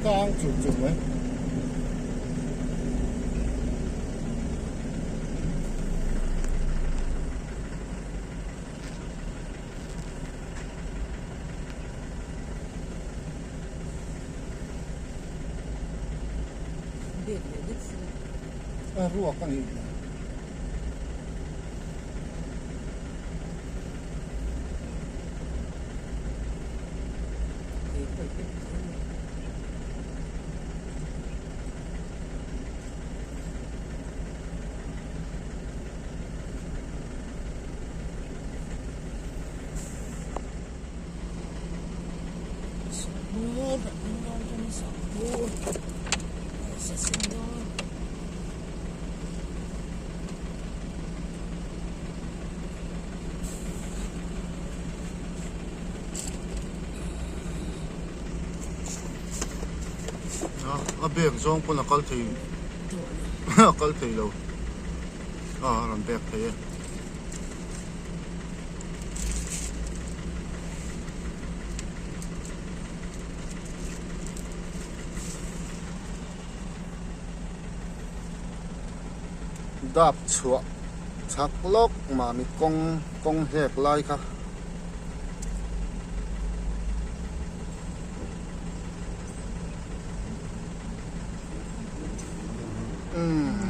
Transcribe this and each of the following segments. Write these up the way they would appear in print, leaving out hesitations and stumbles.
Tang chụp chụp ấy. Ruột con gì? A bek zong pun a kal thei a kal thei lo ram bek thei đạp chua chak lok mà mi kong hek lai kha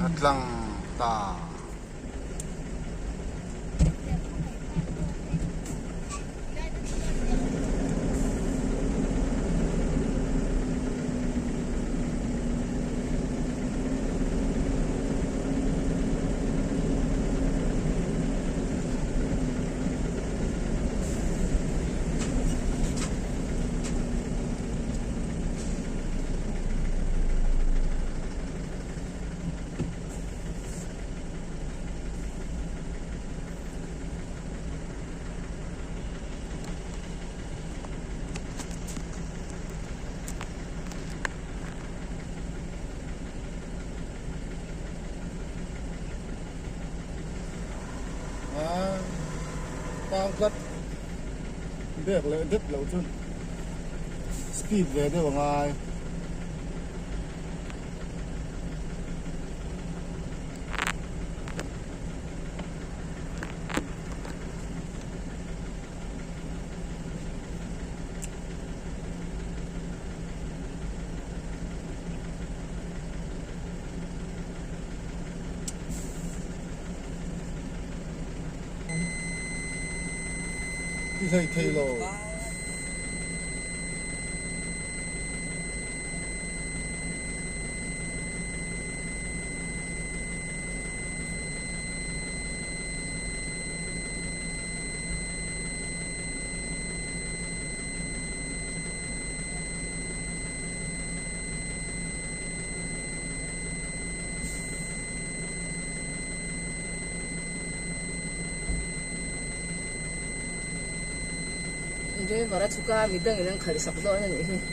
atlang ta tang cất việc lại đứt lâu chân speed về đây vào ngay thầy thầy lô 이제 뭐라 주가 미등이는 거리 속도는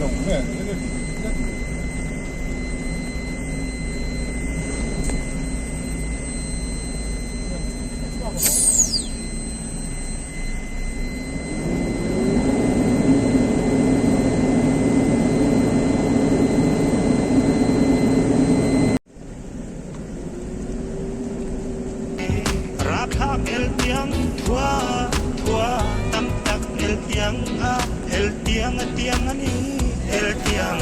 đồng mẹ cái đất rap hak el tiang tua tua tam tak el tiang a el tiang ani el tiang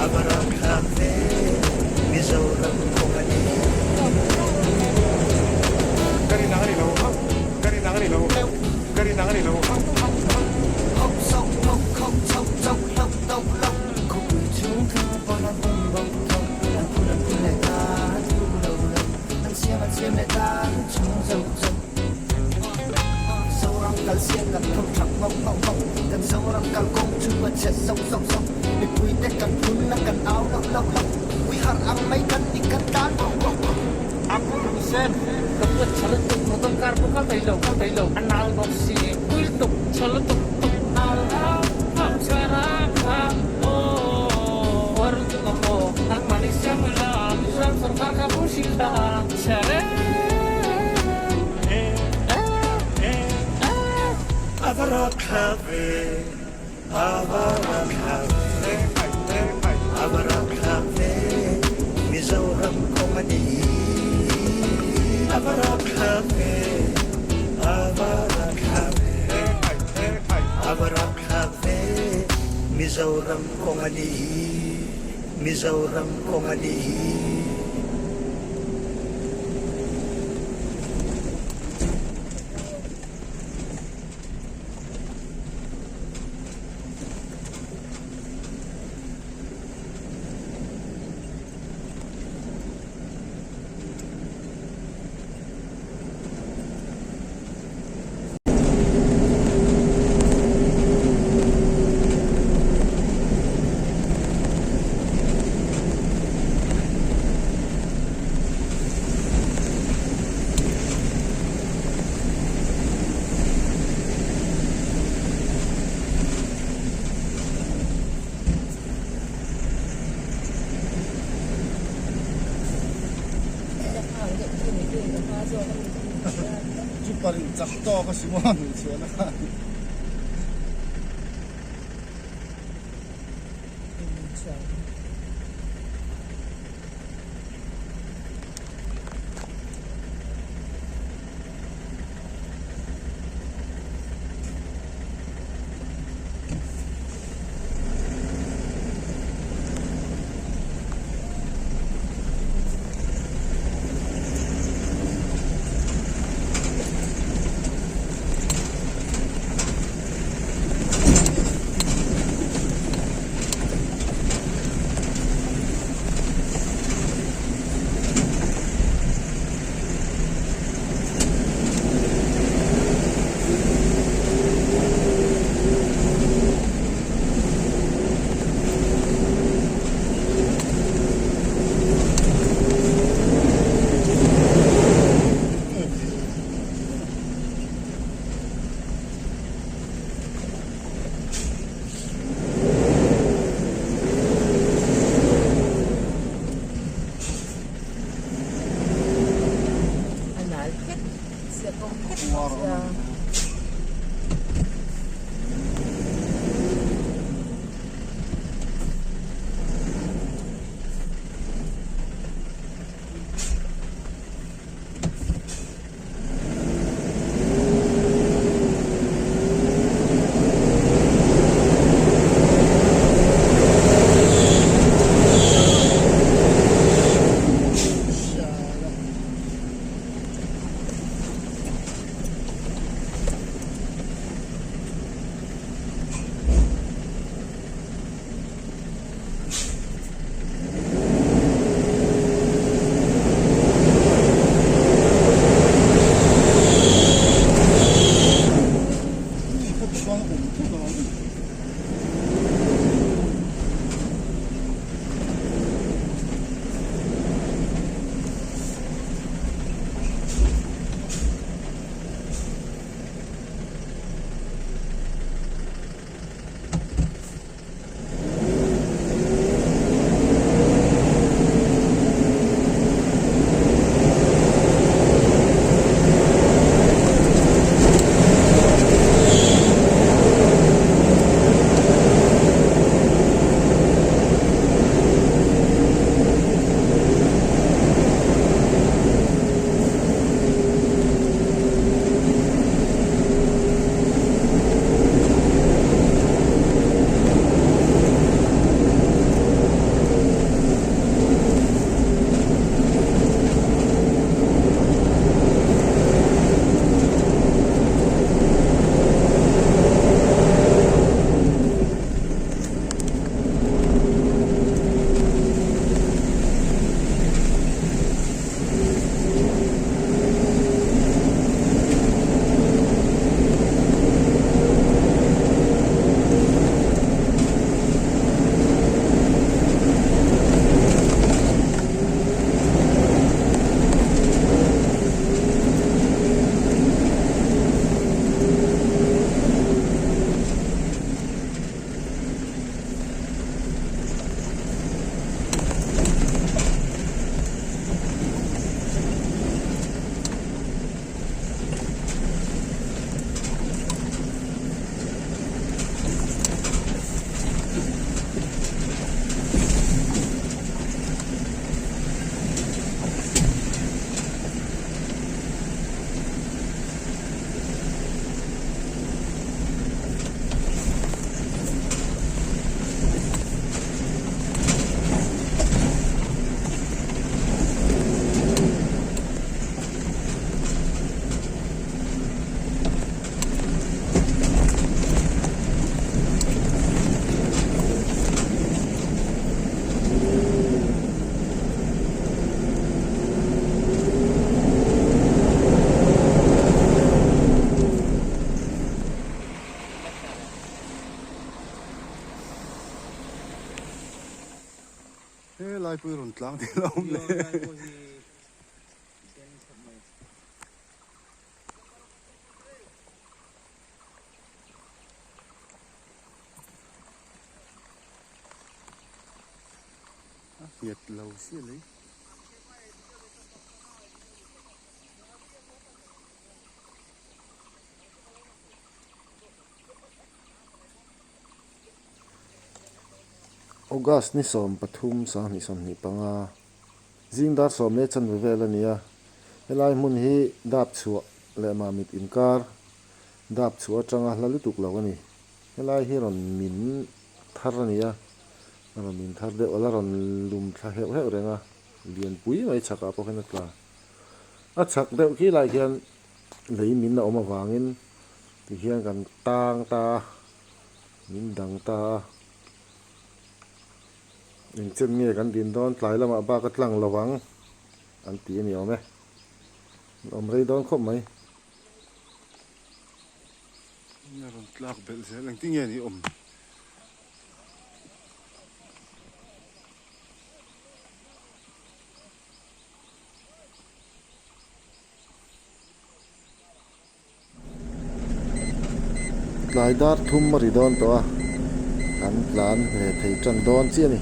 abara cafe mizoram kongani Gari nangani lo, gari nangani lo, gari nangani lo. hốc sốc hốc hốc sốc sốc hốc tốc lốc khúc chúng thơ bọn nó bông bông thông đang phun lại ta thu đầu lâu đang xiêm lại ta chúng dâu dâu sâu răng cắn xiêm gần thông thẳng mong mong mong gần sâu răng cắn công chúng mà chết sông sông sông để quý tết cắn phun nó cắn áo lóc lóc lóc quý har ang may cắn đi cắn đan bông bông Ako Sen, kapag salutok mo tong karpo ka tayo, anal boxi, kultok, salutok, alaw, pamsara ka, warung ako, ang manisya mo lang, isang sarpa ka po sila, sere, abara cafe mizoram kongani abara cafe mizoram kongani chút bà định chặt to có xíu hoa mình xíu nữa lai pui run tlang ti lom le nhiệt lâu xia lấy August ni som pathum sa ni som ni panga zingdar som le chan ve la nia helai mun hi dap chu le ma mit inkar dap chu atanga hlalu tuk lo ani helai hi ron min thar ania ron min thar de ola ron lum thla heu heu renga lian pui mai chaka po khana tla a chak deuh khi lai hian lei min na oma wangin ti hian kan tang ta min dang ta in chen nge kan din don tlai lama ba ka tlang lawang an ti ni ome om rei don khop mai nya ron tlak bel se lang ti nge ni om tlai dar thum mari don to a kan plan he thei tran don chi ni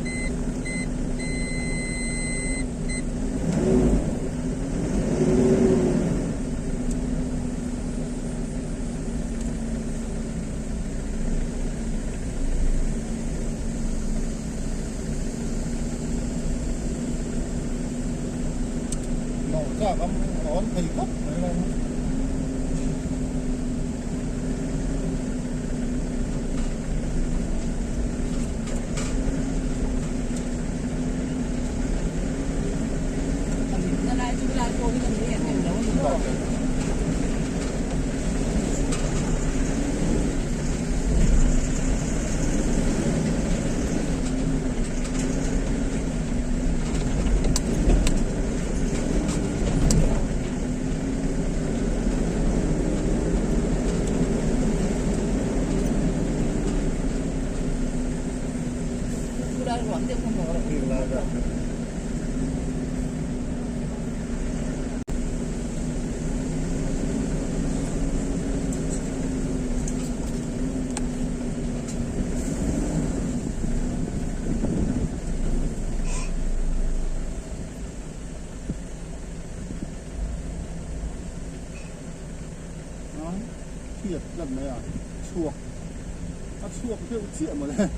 nổ ra con ngón thầy cấp này thiệt lần này à chuộc nó chuộc kêu chuyện mà đây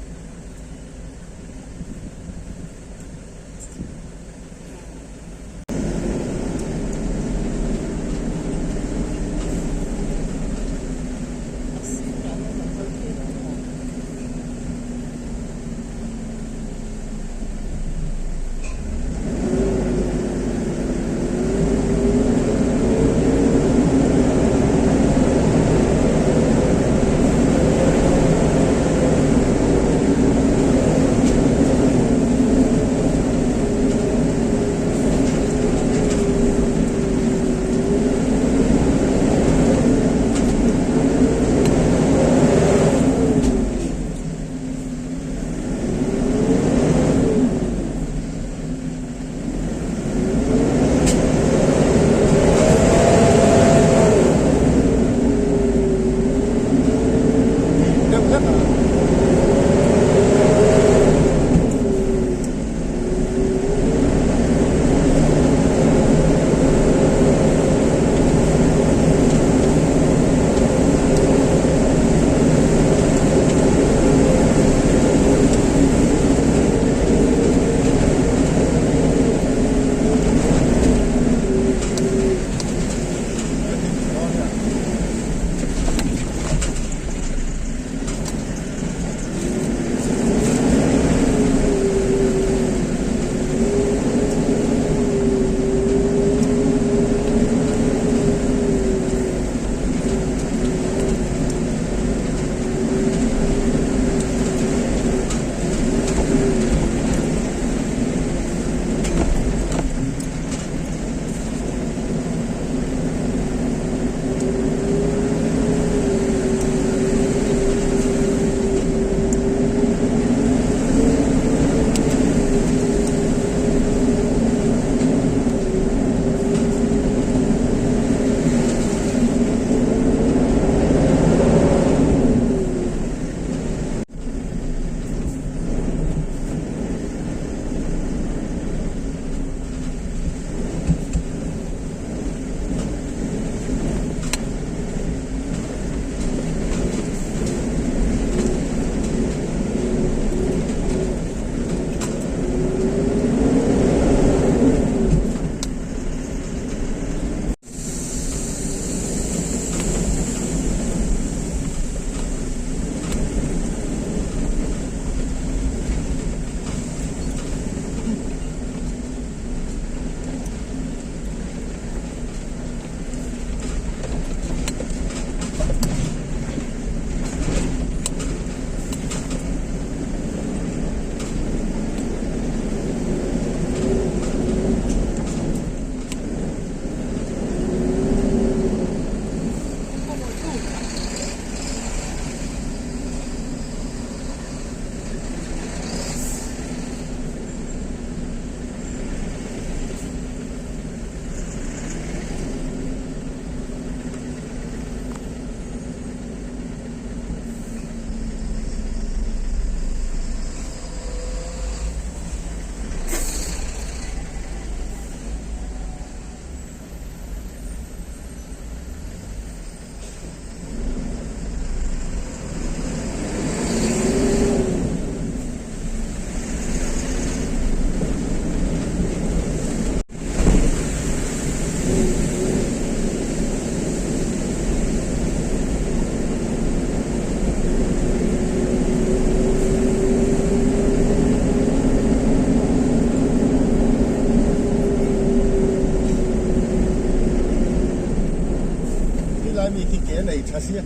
mi ki ke nei thasia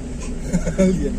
lian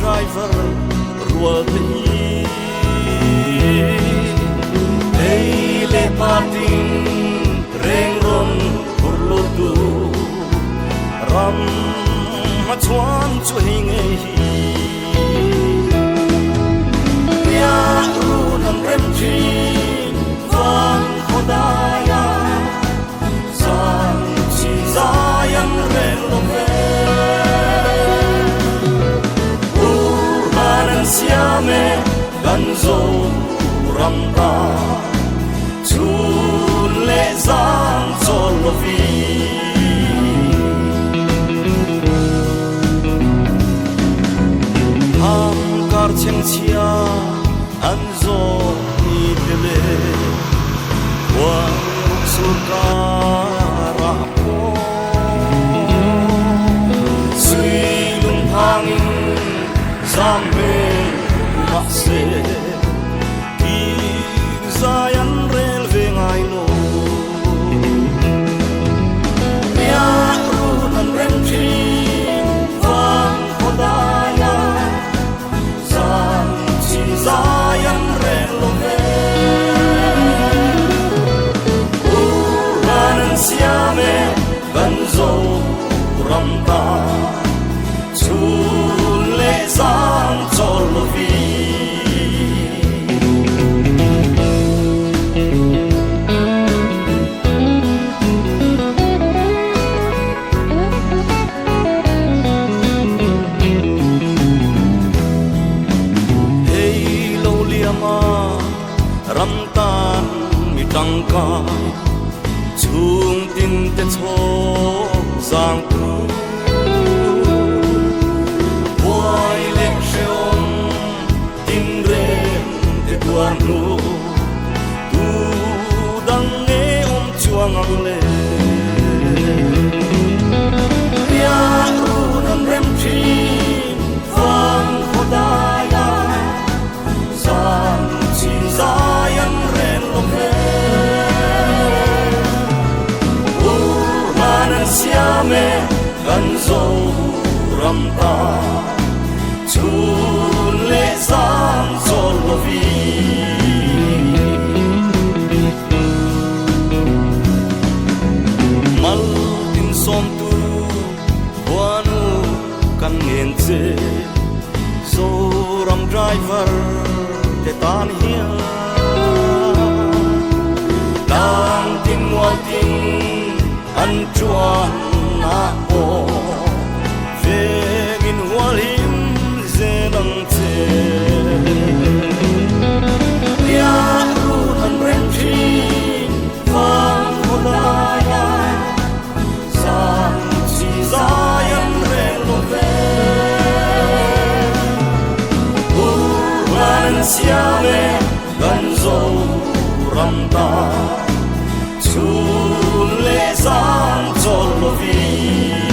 driver ruột hey le patin reng ron hurlutu ram ma chuan chu hing hi ya ru nam rem chi van khodaya san chi zayan ren lo siame ganzo ramta chun le zang cholovi ham kar chen chia anzo ni tele wa sukara po sui lung hangin zambe se ki zayan rel ve ngai lo ya ru nan rem chi van khodaya san chi zayan rel lo ve u nan siame ganzo ramta chu le sang cholovi ramtan mi tangka chung tin te cho giang ku boy le sheom tin re te tuan lu tu dang nge chuang ang le ya ru nam rem chi van khodaya san chi zayan ren lo ve u manan siame ganzo ramta chun le sang cholovi mal tin som tu wanu kan ngen che so ram driver te tan hiya dang tin wa tin an chuan na o ve in wal him zenang che ya ru han ren chi van khodaya san chi zayan ren lo ve u ran siame ganzo ramta chun le sang cholovi